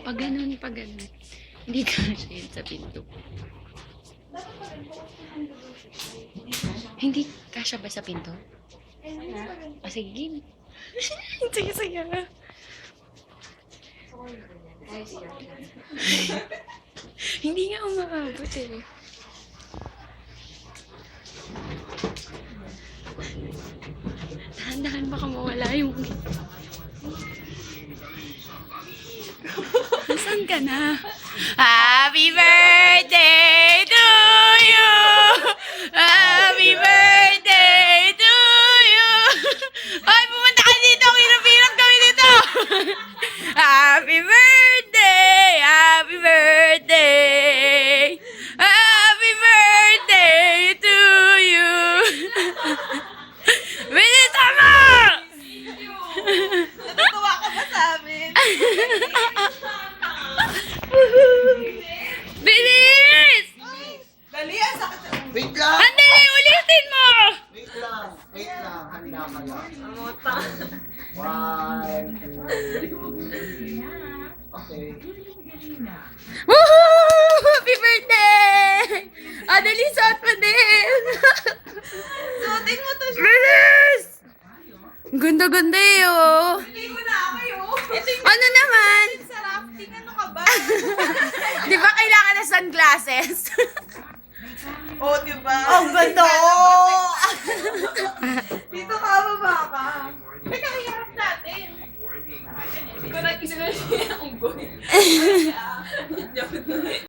Pag ganun, pag ganun. Hindi ka siya yun sa pinto. Hindi kasya ba sa pinto? Ah, sige. Sige, sige. Hindi nga umaabot eh. Dahan-dahan baka mawala yung... Saan ka na? Happy birthday to you! Happy birthday to you! Ay, pumunta ka dito! Hirap-hirap kami dito! Happy birthday! Happy birthday! Happy birthday to you! Bilis mo! Natutuwa ka ba sa amin? Bilis! Dali, ang sakit sa ulo. Wait lang! Andali, ulitin mo! Wait lang! Wait lang! Handa kayo. Amota. 1, 2, 3. Okay. Woohoo! Happy birthday! Andali, suot mo din! Suotin mo to siya. Bilis! Ganda-ganda eh, oh. Hindi mo na kayo. Ito yung Ano naman? sa rafting. Ano ka ba? Di ba kailangan na sunglasses? Oh, diba? Ang ganda! Dito ka, baba ka. Teka, iharap natin. Hindi ko na isa na siya ang boy.